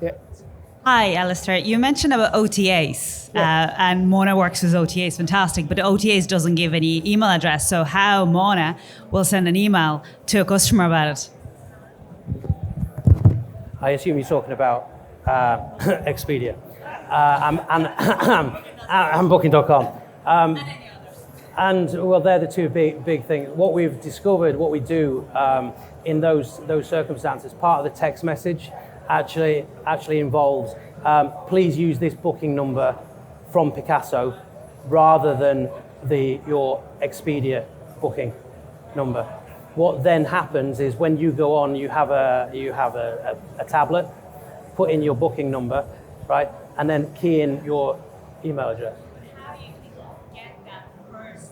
Yeah. Hi, Alistair. You mentioned about OTAs, and Mona works with OTAs, fantastic, but OTAs doesn't give any email address, so how Mona will send an email to a customer about it? I assume you're talking about Expedia. I'm Booking.com. And well, they're the two big things. What we've discovered, what we do in those circumstances, part of the text message actually involves, please use this booking number from Picasso rather than your Expedia booking number. What then happens is when you go on, you have a tablet, put in your booking number, right, and then key in your email address. How do you get that first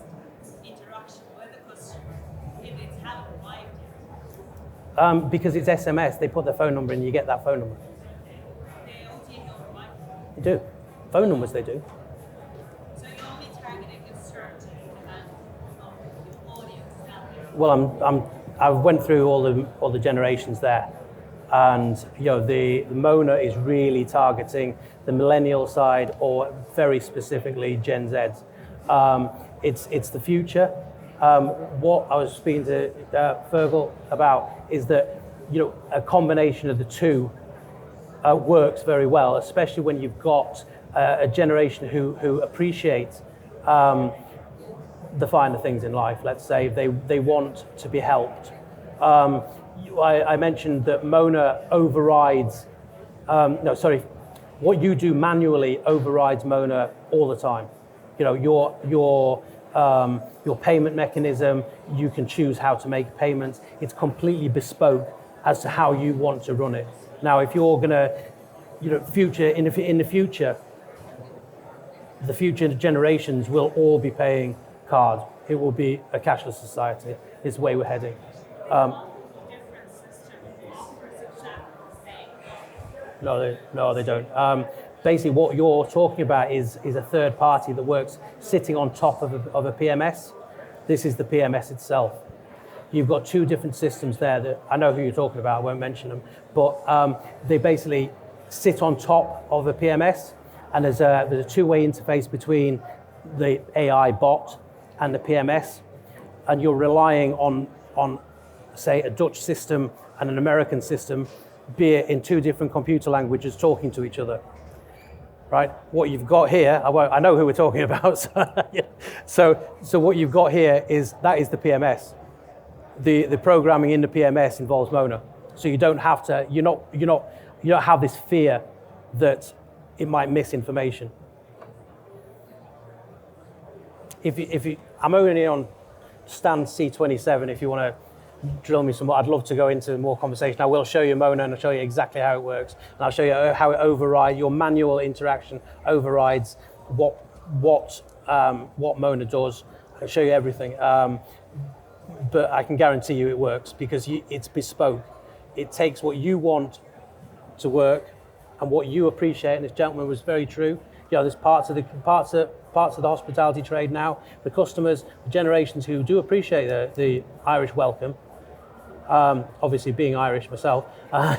interaction with the customer if it's haven't arrived yet? Because it's SMS, they put their phone number in, you get that phone number. The OTA don't arrive. They do. Phone numbers they do. So you're only targeting a certain amount of audience out there. Well, I went through all the generations there, and the Mona is really targeting the millennial side, or very specifically Gen Zs. It's the future. What I was speaking to Fergal about is that a combination of the two works very well, especially when you've got a generation who appreciate the finer things in life. Let's say they want to be helped. I mentioned that Mona overrides. What you do manually overrides Mona all the time. Your payment mechanism, you can choose how to make payments. It's completely bespoke as to how you want to run it. Now, if you're gonna, in the future, the future generations will all be paying card. It will be a cashless society. It's the way we're heading. No, they don't. Basically, what you're talking about is a third party that works sitting on top of a PMS. This is the PMS itself. You've got two different systems there that I know who you're talking about. I won't mention them, but they basically sit on top of a PMS, and there's a two-way interface between the AI bot and the PMS, and you're relying on say a Dutch system and an American system, be it in two different computer languages talking to each other. Right? What you've got here, I know who we're talking about. So what you've got here is the PMS. The programming in the PMS involves Mona, so you don't have to. You don't have this fear that it might miss information. I'm only on stand C27. If you want to drill me some more, I'd love to go into more conversation. I will show you Mona, and I'll show you exactly how it works, and I'll show you how it overrides your manual interaction, overrides what Mona does. I'll show you everything, but I can guarantee you it works because it's bespoke. It takes what you want to work and what you appreciate, and this gentleman was very true. There's parts of the hospitality trade now, the customers, the generations who do appreciate the Irish welcome. Obviously, being Irish myself, but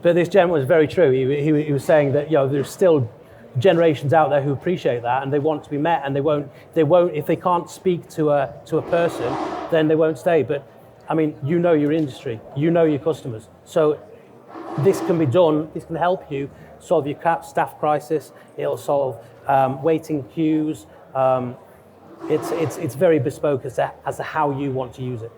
this gentleman was very true. He was saying that there's still generations out there who appreciate that, and they want to be met, and they won't if they can't speak to a person, then they won't stay. But I mean, your industry, your customers, so this can be done. This can help you solve your staff crisis. It'll solve waiting queues. It's very bespoke as to how you want to use it.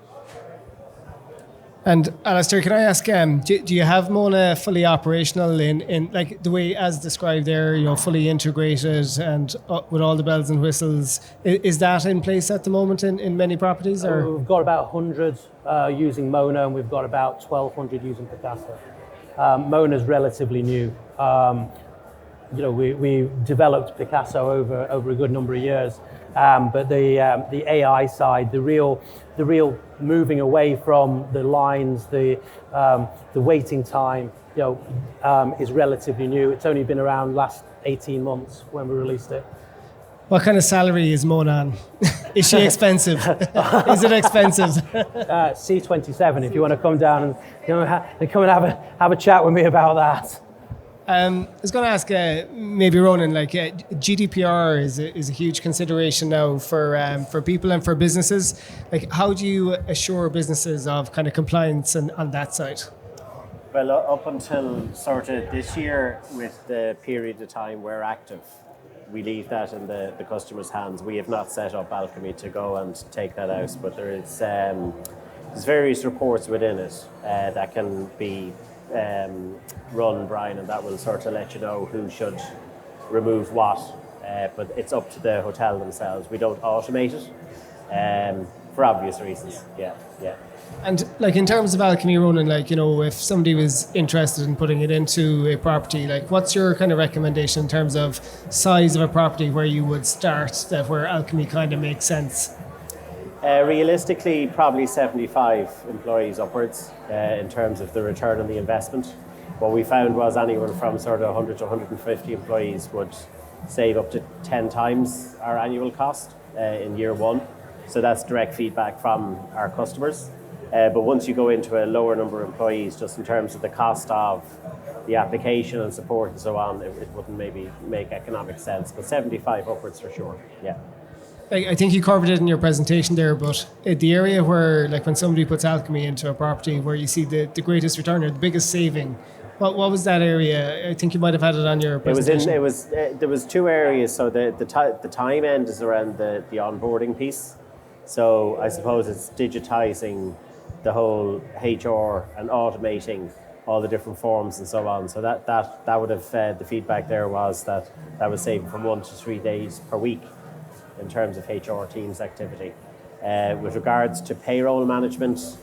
And Alistair, can I ask, do you have Mona fully operational in like the way as described there, fully integrated and with all the bells and whistles? Is that in place at the moment in many properties? Or? We've got about 100 using Mona, and we've got about 1,200 using Picasso. Mona's relatively new. We developed Picasso over a good number of years, but the AI side, the real moving away from the lines, the waiting time, is relatively new. It's only been around last 18 months when we released it. What kind of salary is Mona on? Is she expensive? Is it expensive? C27, if you want to come down and come and have a chat with me about that. I was going to ask maybe Ronan, like GDPR is a huge consideration now for people and for businesses. Like, how do you assure businesses of kind of compliance on that side? Well, up until sort of this year, with the period of time we're active, we leave that in the customer's hands. We have not set up Alkimii to go and take that out, but there's various reports within it that can be run, Brian, and that will sort of let you know who should remove what. But it's up to the hotel themselves. We don't automate it for obvious reasons. Yeah. And like in terms of Alkimii, Ronan, like, you know, if somebody was interested in putting it into a property, like what's your kind of recommendation in terms of size of a property where you would start, that where Alkimii kind of makes sense? Realistically, probably 75 employees upwards in terms of the return on the investment. What we found was anyone from sort of 100 to 150 employees would save up to 10 times our annual cost in year one. So that's direct feedback from our customers. But once you go into a lower number of employees, just in terms of the cost of the application and support and so on, it wouldn't maybe make economic sense. But 75 upwards for sure, yeah. I think you covered it in your presentation there, but the area where, like when somebody puts Alkimii into a property, where you see the greatest return or the biggest saving, what was that area? I think you might have had it on your presentation. There was two areas. So the time end is around the onboarding piece. So I suppose it's digitizing the whole HR and automating all the different forms and so on. So that would have the feedback there was that was saving from 1 to 3 days per week in terms of HR teams activity. With regards to payroll management,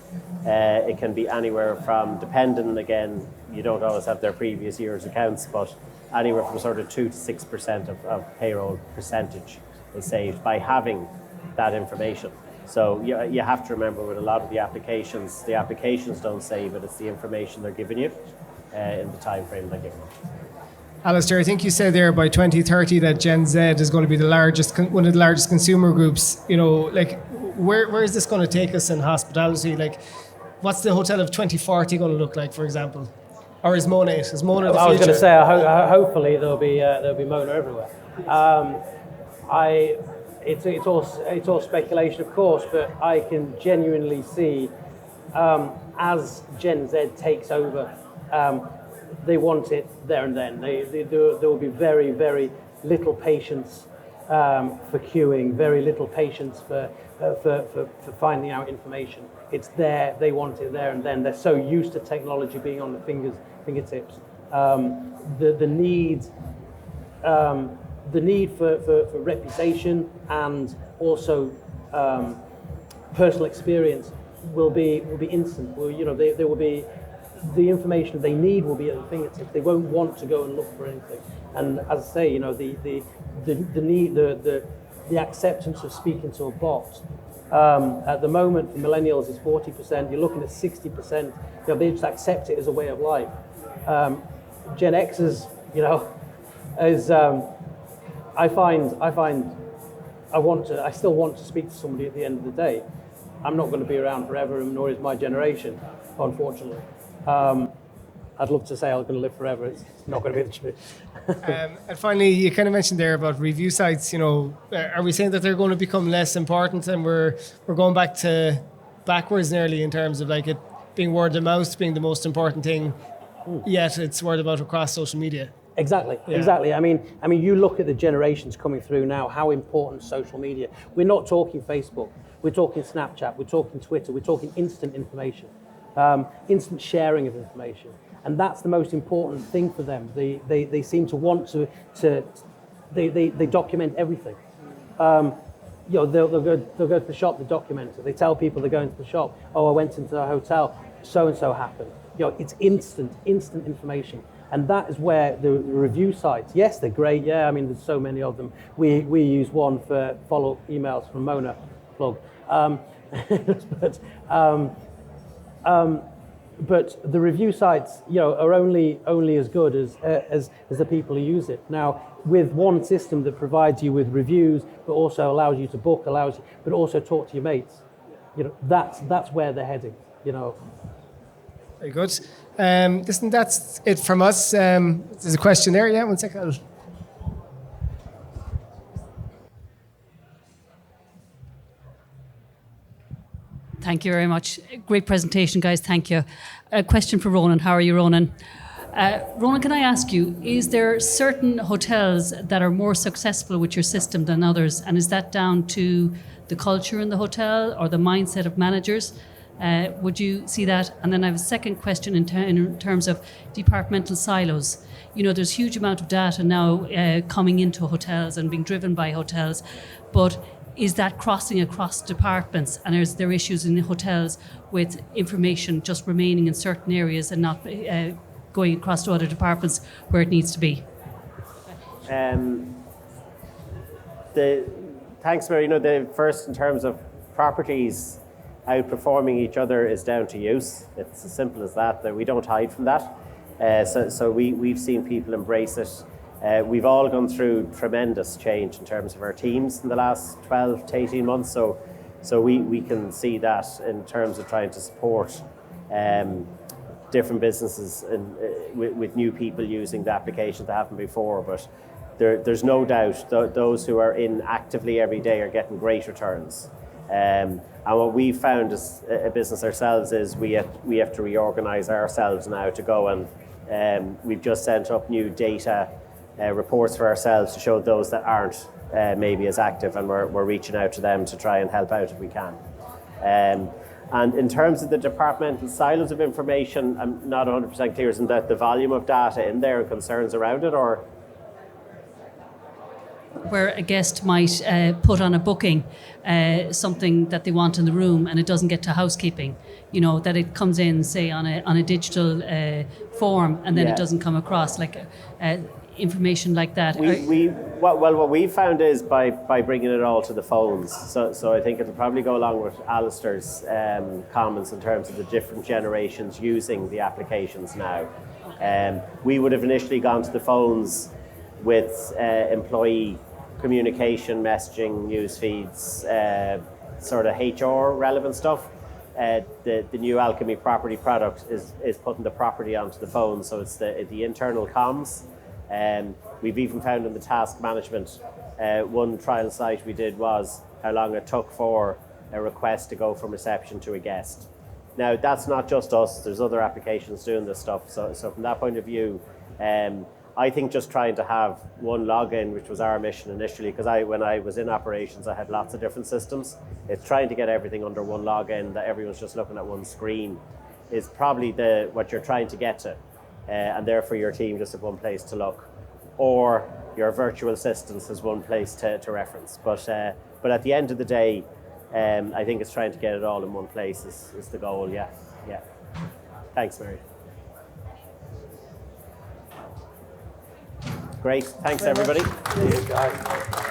it can be anywhere from, depending, again, you don't always have their previous year's accounts, but anywhere from sort of 2 to 6% of payroll percentage is saved by having that information. So you have to remember, with a lot of the applications don't save it, it's the information they're giving you in the time frame they're giving you. Alistair, I think you said there by 2030 that Gen Z is going to be one of the largest consumer groups. You know, like where is this going to take us in hospitality? Like, what's the hotel of 2040 going to look like, for example? Or is Mona it? Is Mona the future? I was going to say, hopefully there'll be Mona everywhere. It's all speculation, of course, but I can genuinely see as Gen Z takes over, they want it there and then. There will be very, very little patience for queuing, very little patience for finding out information. It's there. They want it there and then. They're so used to technology being on the fingertips. The need for reputation and also personal experience will be instant. There will be the information they need will be at the fingertips. They won't want to go and look for anything. And as I say, the need, the acceptance of speaking to a bot at the moment for millennials is 40%. You're looking at 60%. They just accept it as a way of life. Gen X's, is I still want to speak to somebody at the end of the day. I'm not going to be around forever, nor is my generation, unfortunately. I'd love to say I'm going to live forever. It's not going to be the truth. And finally, you kind of mentioned there about review sites. Are we saying that they're going to become less important, and we're going backwards nearly in terms of like it being word of mouth being the most important thing, yet it's word of mouth across social media? Exactly. I mean, you look at the generations coming through now, how important social media. We're not talking Facebook. We're talking Snapchat. We're talking Twitter. We're talking instant information, instant sharing of information, and that's the most important thing for them. They seem to want to they document everything. They'll go to the shop, they document it. They tell people they're going to the shop. Oh, I went into the hotel. So and so happened. It's instant information. And that is where the review sites, yes, they're great. Yeah, I mean, there's so many of them. We use one for follow-up emails from Mona, plug. but the review sites, are only as good as the people who use it. Now, with one system that provides you with reviews, but also allows you to book, but also talk to your mates, that's where they're heading. Very good. Listen, that's it from us. There's a question there. Yeah, 1 second. Thank you very much. Great presentation, guys. Thank you. A question for Ronan. How are you, Ronan? Ronan, can I ask you, is there certain hotels that are more successful with your system than others? And is that down to the culture in the hotel or the mindset of managers? Would you see that? And then I have a second question in terms of departmental silos. There's a huge amount of data now coming into hotels and being driven by hotels, but is that crossing across departments? And is there issues in the hotels with information just remaining in certain areas and not going across to other departments where it needs to be? Thanks, Mary. The first, in terms of properties outperforming each other, is down to use. It's as simple as that we don't hide from that. So we've seen people embrace it. We've all gone through tremendous change in terms of our teams in the last 12 to 18 months. So we can see that in terms of trying to support different businesses with new people using the applications that happened before. But there's no doubt those who are in actively every day are getting great returns. And what we've found as a business ourselves is we have to reorganize ourselves now to go, and we've just sent up new data reports for ourselves to show those that aren't maybe as active, and we're reaching out to them to try and help out if we can. And in terms of the departmental silos of information, I'm not 100% clear, isn't that the volume of data in there and concerns around it, or? Where a guest might put on a booking something that they want in the room and it doesn't get to housekeeping, that it comes in, say, on a digital form, and then it doesn't come across, like information like that. What we found is by bringing it all to the phones. So I think it'll probably go along with Alistair's comments in terms of the different generations using the applications now. We would have initially gone to the phones with employee communication, messaging, news feeds, sort of HR relevant stuff. The new Alkimii property product is putting the property onto the phone, so it's the internal comms. We've even found in the task management, one trial site we did was how long it took for a request to go from reception to a guest. Now, that's not just us, there's other applications doing this stuff. So from that point of view, I think just trying to have one login, which was our mission initially, because when I was in operations, I had lots of different systems. It's trying to get everything under one login, that everyone's just looking at one screen, is probably what you're trying to get to. And therefore your team just have one place to look, or your virtual assistants has one place to reference. But at the end of the day, I think it's trying to get it all in one place is the goal. Yeah. Thanks, Mary. Great. Thanks, everybody. Guys.